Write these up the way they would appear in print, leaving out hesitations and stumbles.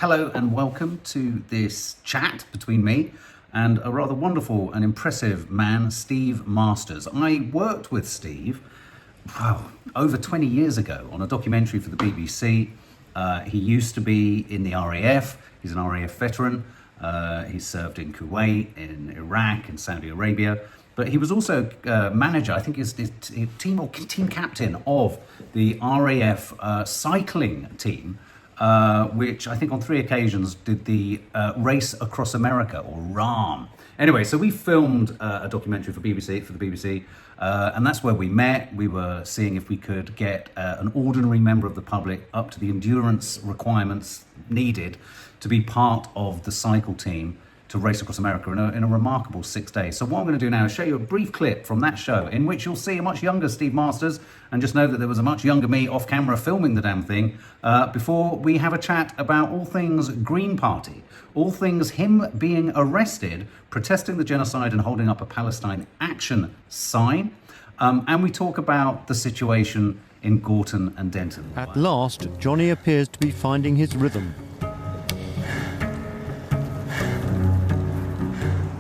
hello and welcome to this chat between me and a rather wonderful and impressive man, Steve Masters. I worked with Steve over 20 years ago on a documentary for the BBC. He used to be in the RAF. He's an RAF veteran. He served in Kuwait, in Iraq, in Saudi Arabia. But he was also manager, I think he's team captain of the RAF cycling team, which I think on 3 occasions did the Race Across America, or RAM. Anyway, so we filmed a documentary for the BBC, and that's where we met. We were seeing if we could get an ordinary member of the public up to the endurance requirements needed to be part of the cycle team to Race Across America in a remarkable 6 days. So what I'm going to do now is show you a brief clip from that show in which you'll see a much younger Steve Masters, and just know that there was a much younger me off camera filming the damn thing, before we have a chat about all things Green Party, all things him being arrested, protesting the genocide and holding up a Palestine Action sign, and we talk about the situation in Gorton and Denton. At last, Johnny appears to be finding his rhythm.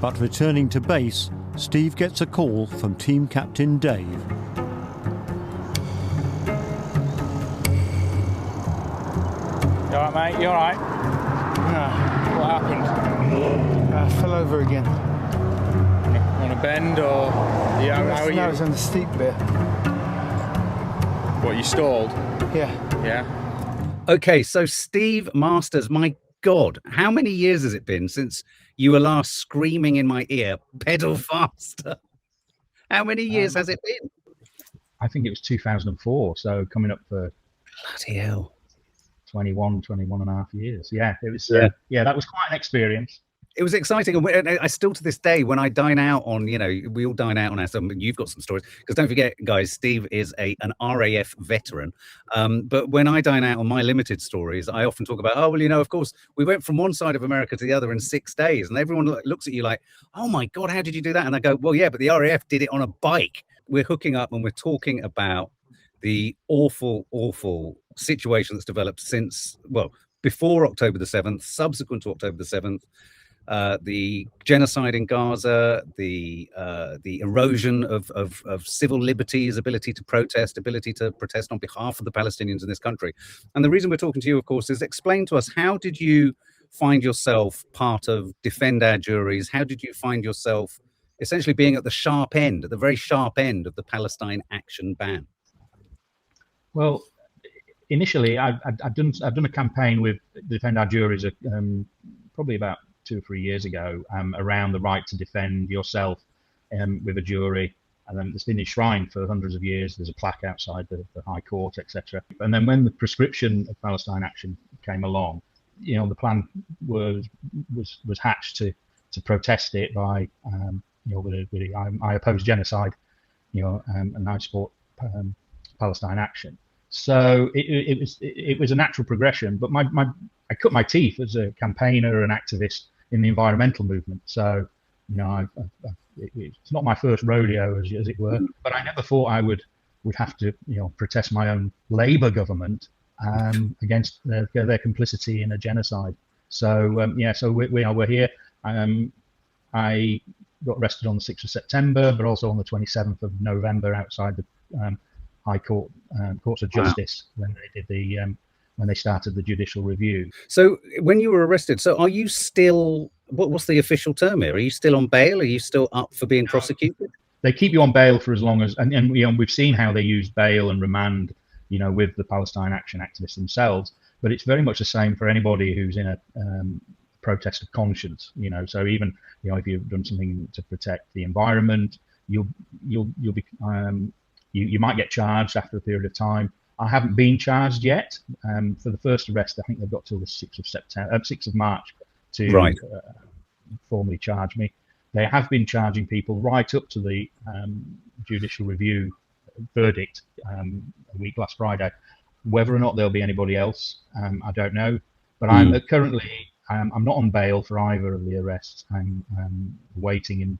But returning to base, Steve gets a call from Team Captain Dave. You alright, mate? You alright? No, What happened? I fell over again. On a bend, or how are you? No, it was on the steep bit. What, you stalled? Yeah. Yeah. Okay, so Steve Masters, my God, how many years has it been since you were last screaming in my ear, pedal faster? How many years has it been? I think it was 2004, so coming up for Bloody hell. 21 and a half years. Yeah, it was. Yeah. That was quite an experience. It was exciting, and I still to this day, when I dine out on, we all dine out on our stuff. You've got some stories, because don't forget, guys, Steve is an RAF veteran. But when I dine out on my limited stories, I often talk about, of course, we went from one side of America to the other in 6 days, and everyone looks at you like, oh my God, how did you do that? And I go, well, yeah, but the RAF did it on a bike. We're hooking up and we're talking about the awful, awful situation that's developed since, before October the 7th, subsequent to October the 7th. The genocide in Gaza, the erosion of civil liberties, ability to protest on behalf of the Palestinians in this country. And the reason we're talking to you, of course, is explain to us, how did you find yourself part of Defend Our Juries? How did you find yourself essentially being at the very sharp end of the Palestine Action ban? Well, initially, I've done a campaign with Defend Our Juries probably about 2 or 3 years ago, around the right to defend yourself with a jury, and then it's been enshrined for hundreds of years. There's a plaque outside the High Court, etc. And then when the prescription of Palestine Action came along, the plan was hatched to protest it by I oppose genocide, and I support Palestine Action. So it was a natural progression. But I cut my teeth as a campaigner and activist in the environmental movement. So, it's not my first rodeo, as it were. But I never thought I would have to, protest my own Labour government against their complicity in a genocide. So, so we're here. I got arrested on the 6th of September, but also on the 27th of November outside the High Court, Courts of Justice, when they did when they started the judicial review. So when you were arrested, so are you still, what's the official term here? Are you still on bail? Are you still up for being prosecuted? They keep you on bail for as long as, and we've seen how they use bail and remand, with the Palestine Action activists themselves. But it's very much the same for anybody who's in a protest of conscience. So even if you've done something to protect the environment, you might get charged after a period of time. I haven't been charged yet. For the first arrest, I think they've got till the 6th of March to formally charge me. They have been charging people right up to the judicial review verdict a week last Friday. Whether or not there'll be anybody else, I don't know. But I'm currently I'm not on bail for either of the arrests. I'm waiting in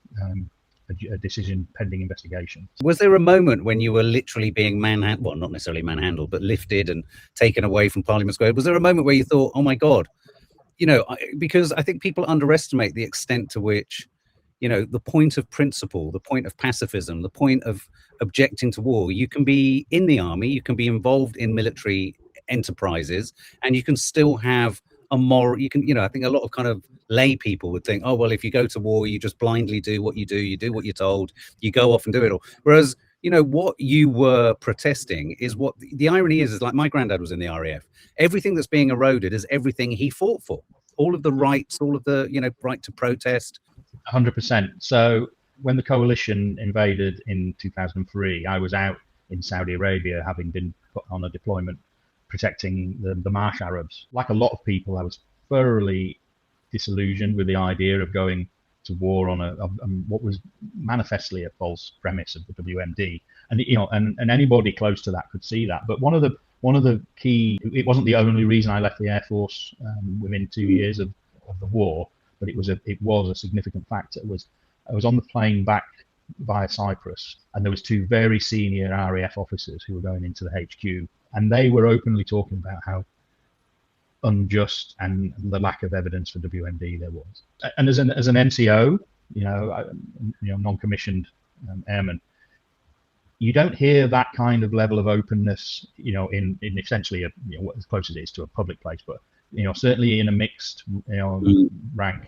a decision pending investigation. Was there a moment when you were literally being manhandled, well, not necessarily manhandled, but lifted and taken away from Parliament Square? Was there a moment where you thought, oh my God, because I think people underestimate the extent to which, the point of principle, the point of pacifism, the point of objecting to war. You can be in the army, you can be involved in military enterprises, and you can still have a moral. I think a lot of kind of lay people would think, oh well, if you go to war, you just blindly do what you do what you're told, you go off and do it all. Whereas, what you were protesting is what the irony is like my granddad was in the RAF. Everything that's being eroded is everything he fought for. All of the rights, all of the, right to protest. 100%. So when the coalition invaded in 2003, I was out in Saudi Arabia, having been put on a deployment protecting the Marsh Arabs. Like a lot of people, I was thoroughly disillusioned with the idea of going to war on what was manifestly a false premise of the WMD, and anybody close to that could see that. But one of the key, it wasn't the only reason I left the Air Force within 2 years of the war, but it was a significant factor. I was on the plane back via Cyprus, and there was two very senior RAF officers who were going into the HQ, and they were openly talking about how unjust and the lack of evidence for WMD there was. And as an NCO, non-commissioned airman, you don't hear that kind of level of openness, in essentially as close as it is to a public place, but certainly in a mixed, rank,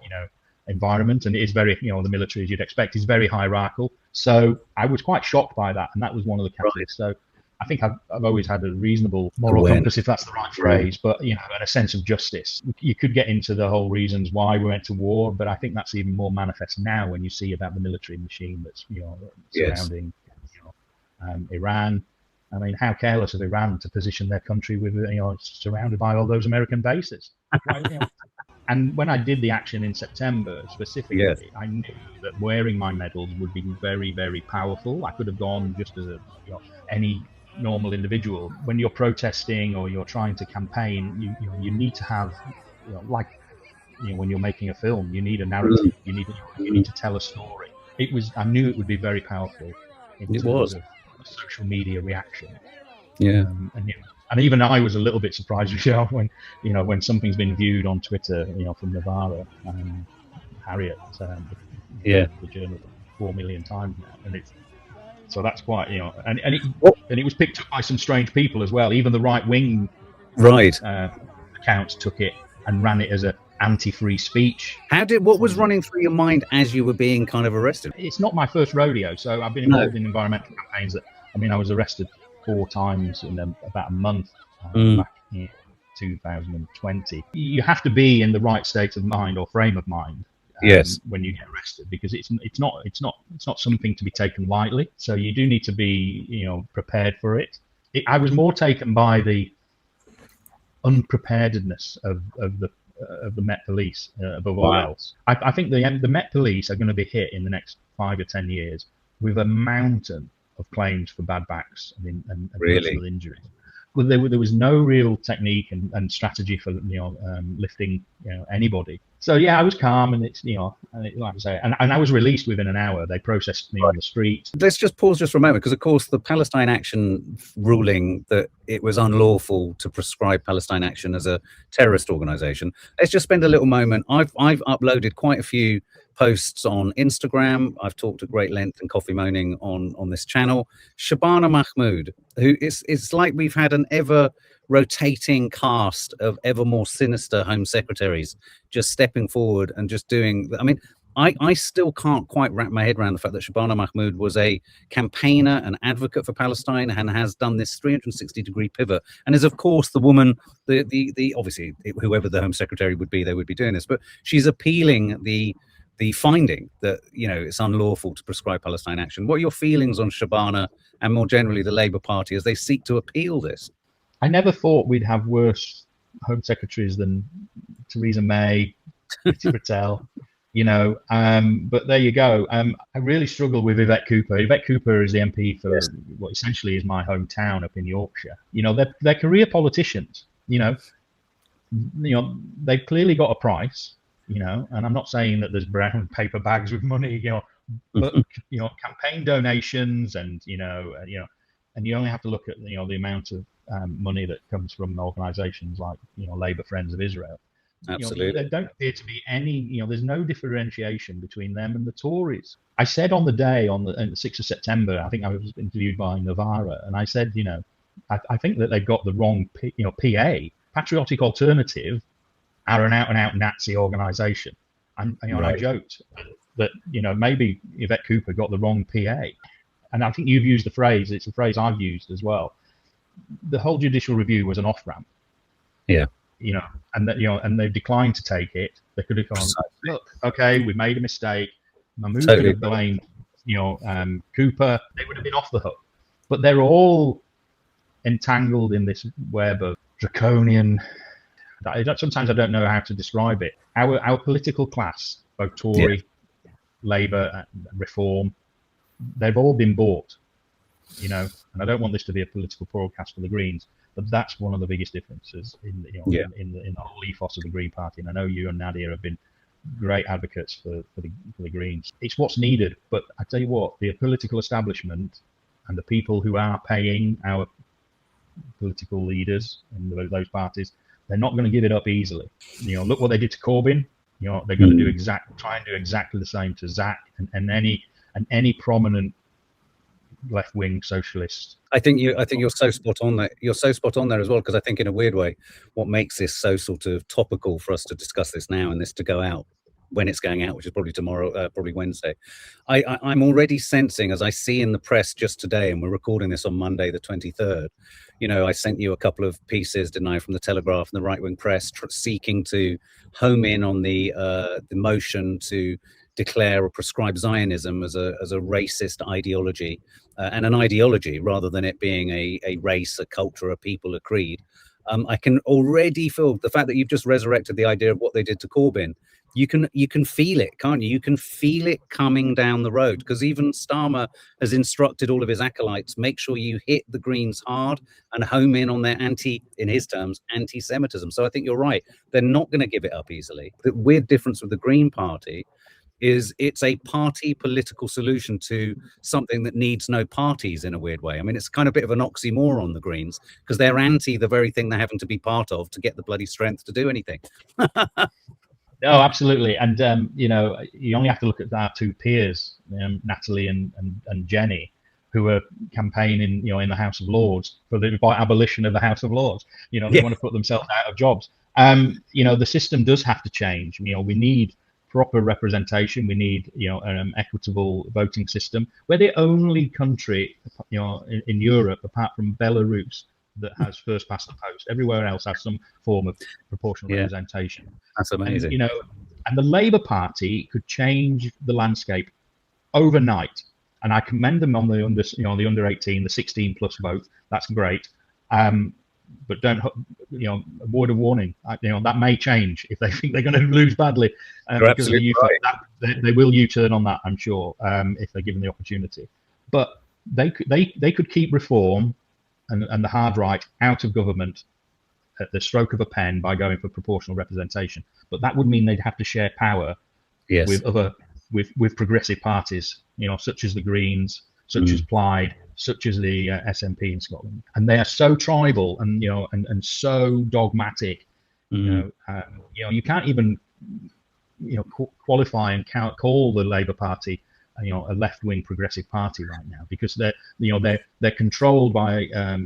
environment, and it is very, the military, as you'd expect, is very hierarchical. So I was quite shocked by that, and that was one of the catalysts. So I think I've always had a reasonable moral compass, if that's the right phrase, but and a sense of justice. You could get into the whole reasons why we went to war, but I think that's even more manifest now when you see about the military machine that's surrounding Iran. I mean, how careless of Iran to position their country with surrounded by all those American bases. And when I did the action in September specifically, I knew that wearing my medals would be very, very powerful. I could have gone just as any normal individual. When you're protesting or you're trying to campaign, you need to have, when you're making a film, you need a narrative. You need to tell a story. I knew it would be very powerful in terms of a social media reaction. And even I was a little bit surprised, when something's been viewed on Twitter, from Navarra, Harriet, the journalist, 4 million times now, and so that's quite, and it was picked up by some strange people as well. Even the right wing accounts took it and ran it as a anti-free speech. What was running through your mind as you were being kind of arrested? It's not my first rodeo, so I've been involved in environmental campaigns. I was arrested 4 times in about a month back in 2020. You have to be in the right state of mind or frame of mind when you get arrested, because it's not something to be taken lightly. So you do need to be prepared for it. I was more taken by the unpreparedness of the Met Police above all else. I think the Met Police are going to be hit in the next 5 or 10 years with a mountain of claims for bad backs and personal injuries. Well, there was no real technique and strategy for lifting anybody. So I was calm, and it's like I say, and I was released within an hour. They processed me on the street. Let's just pause just for a moment, because of course the Palestine Action ruling that it was unlawful to prescribe Palestine Action as a terrorist organisation. Let's just spend a little moment. I've uploaded quite a few posts on Instagram. I've talked at great length and coffee moaning on this channel. Shabana Mahmood, who it's like we've had an ever rotating cast of ever more sinister Home Secretaries just stepping forward and just doing. I still can't quite wrap my head around the fact that Shabana Mahmood was a campaigner, an advocate for Palestine, and has done this 360-degree pivot, and is of course the woman, the obviously whoever the Home Secretary would be, they would be doing this, but she's appealing the finding that it's unlawful to prescribe Palestine Action. What are your feelings on Shabana and more generally the Labour Party as they seek to appeal this? I never thought we'd have worse Home Secretaries than Theresa May, Priti Patel, but there you go. I really struggle with Yvette Cooper. Yvette Cooper is the MP for what essentially is my hometown up in Yorkshire. They're career politicians. They've clearly got a price. And I'm not saying that there's brown paper bags with money, but campaign donations and and you only have to look at the amount of money that comes from organisations like Labour Friends of Israel. Absolutely. There don't appear to be any, there's no differentiation between them and the Tories. I said on the day, on the 6th of September, I think I was interviewed by Novara, and I said, I think that they've got the wrong, PA, Patriotic Alternative, are an out-and-out Nazi organisation. And I joked that, maybe Yvette Cooper got the wrong PA. And I think you've used the phrase, it's a phrase I've used as well. The whole judicial review was an off-ramp. Yeah. And that, and they've declined to take it. They could have gone, look, okay, we made a mistake. Mahmoud could have blamed, Cooper. They would have been off the hook. But they're all entangled in this web of draconian. Sometimes I don't know how to describe it. Our political class, both Tory, Labour, Reform, they've all been bought. And I don't want this to be a political broadcast for the Greens, but that's one of the biggest differences in the whole ethos of the Green Party. And I know you and Nadia have been great advocates for the Greens. It's what's needed, but I tell you what, the political establishment and the people who are paying our political leaders in those parties, they're not going to give it up easily. Look what they did to Corbyn. They're going to try and do exactly the same to Zach and any prominent left-wing socialist. I think you're so spot on there. You're so spot on there as well, because I think in a weird way, what makes this so sort of topical for us to discuss this now and this to go out when it's going out, which is probably tomorrow, probably Wednesday. I'm already sensing, as I see in the press just today, and we're recording this on Monday, the 23rd. I sent you a couple of pieces, didn't I, from the Telegraph and the right-wing press, seeking to home in on the motion to declare or prescribe Zionism as a racist ideology, and an ideology rather than it being a race, a culture, a people, a creed. I can already feel the fact that you've just resurrected the idea of what they did to Corbyn. You can feel it, can't you? You can feel it coming down the road, because even Starmer has instructed all of his acolytes, make sure you hit the Greens hard and home in on their in his terms, anti-Semitism. So I think you're right. They're not going to give it up easily. The weird difference with the Green Party is it's a party political solution to something that needs no parties in a weird way. I mean, it's kind of a bit of an oxymoron, the Greens, because they're anti the very thing they're having to be part of to get the bloody strength to do anything. No, absolutely. And, you only have to look at our two peers, Natalie and Jenny, who are campaigning, in the House of Lords for the abolition of the House of Lords. They want to put themselves out of jobs. The system does have to change. We need proper representation. We need, an equitable voting system. We're the only country, in Europe, apart from Belarus, that has first past the post. Everywhere else has some form of proportional representation. That's amazing. And the Labour Party could change the landscape overnight. And I commend them on the under 18, the 16 plus vote. That's great. But don't, a word of warning. That may change if they think they're going to lose badly because of the youth. Right. They will U-turn on that, I'm sure, if they're given the opportunity. But they could keep reform and the hard right out of government at the stroke of a pen by going for proportional representation. But that would mean they'd have to share power with progressive parties, such as the Greens, such as Plaid, such as the SNP in Scotland. And they are so tribal and and so dogmatic. You can't even qualify and call the Labour Party a left-wing progressive party right now, because they're controlled by a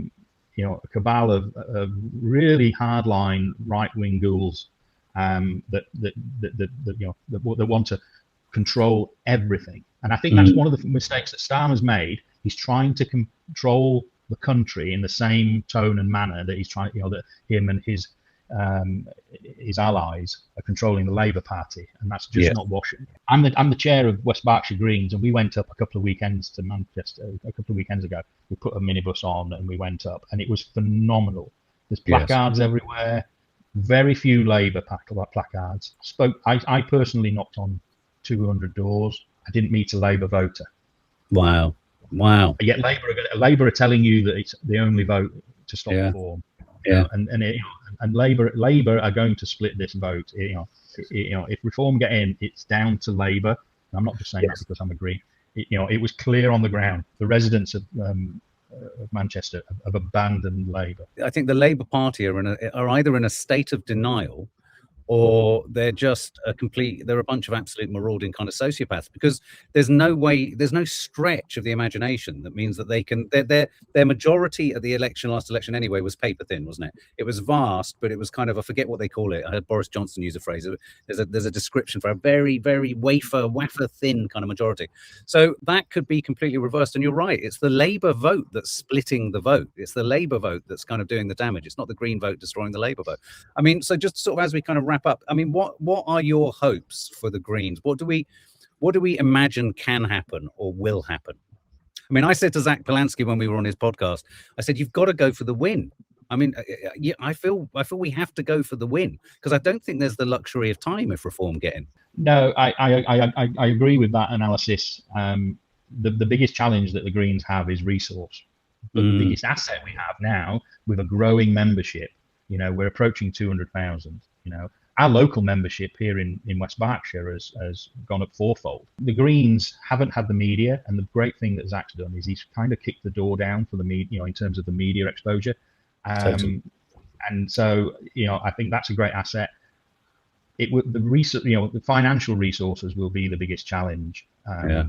cabal of really hardline right-wing ghouls that want to control everything. And I think that's one of the mistakes that Starmer's made. He's trying to control the country in the same tone and manner that he's trying, that him and his allies are controlling the Labour Party, and that's just not washing. I'm the chair of West Berkshire Greens, and we went up a couple of weekends to Manchester a couple of weekends ago. We put a minibus on and we went up, and it was phenomenal. There's placards everywhere, very few Labour placards. I personally knocked on 200 doors. I didn't meet a Labour voter. Wow. Yet Labour are telling you that it's the only vote to stop reform. And Labour are going to split this vote. If reform get in, it's down to Labour. And I'm not just saying that because I'm a Green. It was clear on the ground. The residents of Manchester have abandoned Labour. I think the Labour Party are either in a state of denial, or they're just they're a bunch of absolute marauding kind of sociopaths, because there's no stretch of the imagination that means that they can, their majority at the last election anyway was paper thin, wasn't it? It was vast, but it was kind of, I forget what they call it. I heard Boris Johnson use a phrase. There's a description for a very, very wafer thin kind of majority. So that could be completely reversed. And you're right, it's the Labour vote that's splitting the vote. It's the Labour vote that's kind of doing the damage. It's not the Green vote destroying the Labour vote. I mean, so just sort of as we kind of wrap up, I mean, what are your hopes for the Greens? What do we imagine can happen or will happen? I mean, I said to Zach Polanski when we were on his podcast, I said, you've got to go for the win. I mean, yeah, I feel we have to go for the win, because I don't think there's the luxury of time if reform get in. No, I agree with that analysis. The biggest challenge that the Greens have is resource. But the biggest asset we have now, with a growing membership, we're approaching 200,000. Our local membership here in West Berkshire has gone up fourfold. The Greens haven't had the media, and the great thing that Zach's done is he's kind of kicked the door down for the media, in terms of the media exposure. Totally. And so, I think that's a great asset. The financial resources will be the biggest challenge.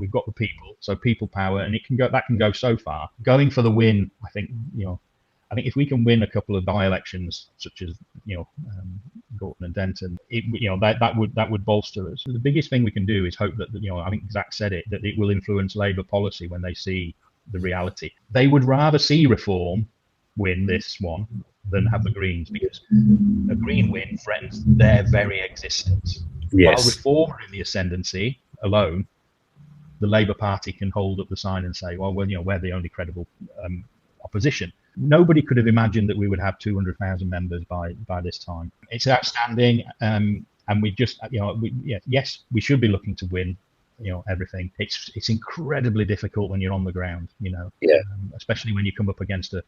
We've got the people, so people power, and that can go so far. Going for the win, I think if we can win a couple of by-elections, such as Gorton and Denton, that would bolster us. The biggest thing we can do is hope that I think Zach said it, that it will influence Labour policy when they see the reality. They would rather see reform win this one than have the Greens, because a Green win threatens their very existence. Yes. While reform are in the ascendancy alone, the Labour Party can hold up the sign and say, well, we're the only credible opposition. Nobody could have imagined that we would have 200,000 members by this time. It's outstanding, and we just, yes, we should be looking to win, everything. It's incredibly difficult when you're on the ground, especially when you come up against a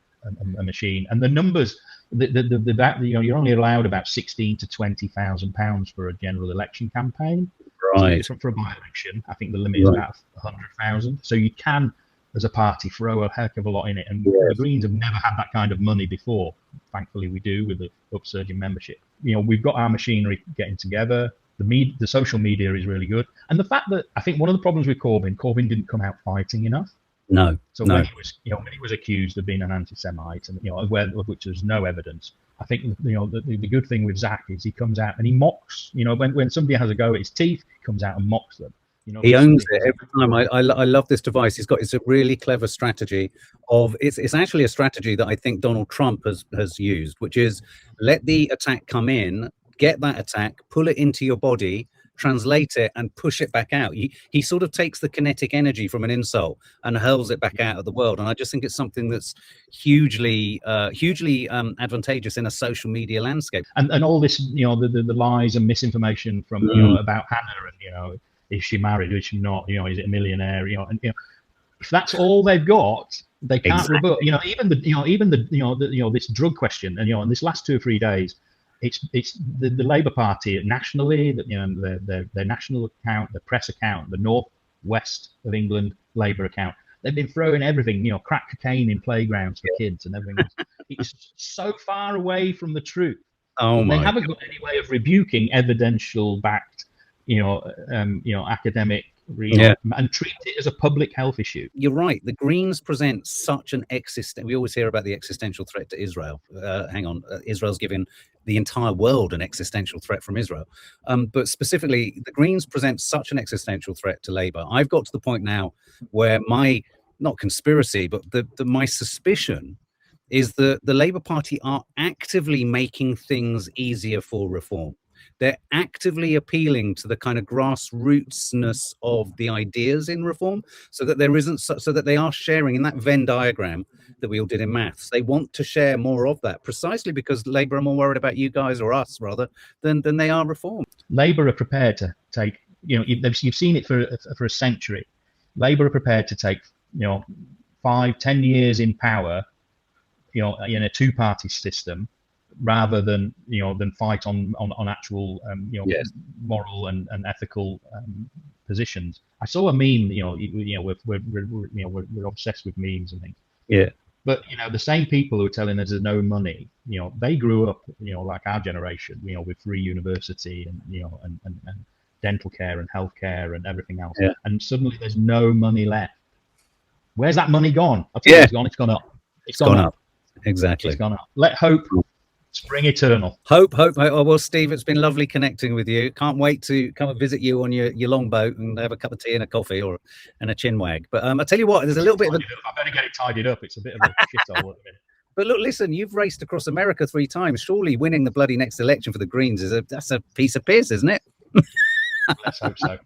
machine. And the numbers, you're only allowed about 16 to 20,000 pounds for a general election campaign. Right. So for a by-election, I think the limit is about 100,000. So you can, as a party, throw a heck of a lot in it. And the Greens have never had that kind of money before. Thankfully, we do with the upsurge in membership. We've got our machinery getting together. The social media is really good. And the fact that I think one of the problems with Corbyn didn't come out fighting enough. No. So when he was accused of being an anti-Semite, and of which there's no evidence, I think the good thing with Zach is he comes out and he mocks. When somebody has a go at his teeth, he comes out and mocks them. He owns it every time. I love this device. It's a really clever strategy it's actually a strategy that I think Donald Trump has used, which is let the attack come in, get that attack, pull it into your body, translate it, and push it back out. He sort of takes the kinetic energy from an insult and hurls it back out of the world. And I just think it's something that's hugely advantageous in a social media landscape. And all this, the lies and misinformation from about Hannah, and is she married? Is she not? Is it a millionaire? If that's all they've got, they can't rebut. Even this drug question, and in this last 2 or 3 days, it's the Labour Party nationally, their national account, the press account, the North West of England Labour account. They've been throwing everything, crack cocaine in playgrounds for kids and everything else. It's so far away from the truth. They haven't got any way of rebuking evidential backed, academic, and treat it as a public health issue. You're right. The Greens present such an we always hear about the existential threat to Israel. Israel's given the entire world an existential threat from Israel. But specifically, the Greens present such an existential threat to Labour. I've got to the point now where not conspiracy, but my suspicion is that the Labour Party are actively making things easier for reform. They're actively appealing to the kind of grassrootsness of the ideas in reform, so that they are sharing in that Venn diagram that we all did in maths. They want to share more of that, precisely because Labour are more worried about you guys, or us rather, than they are reform. Labour are prepared to take, you've seen it for a century. Labour are prepared to take, 5-10 years in power, in a two-party system, rather than fight on actual moral and ethical positions. I saw a meme. We're obsessed with memes and things. Yeah. But the same people who are telling us there's no money, they grew up, like our generation, with free university and and dental care and healthcare and everything else. Yeah. And suddenly there's no money left. Where's that money gone? I'll tell you, it's gone. It's gone up. It's gone up. Exactly. It's gone up. Let hope spring eternal. Hope. Oh, well, Steve, it's been lovely connecting with you. Can't wait to come and visit you on your longboat and have a cup of tea and a coffee and a chinwag. But I tell you what, there's a little bit of I better get it tidied up. It's a bit of a shithole at the minute. But look, listen, you've raced across America 3 times. Surely winning the bloody next election for the Greens that's a piece of piss, isn't it? Let's hope so.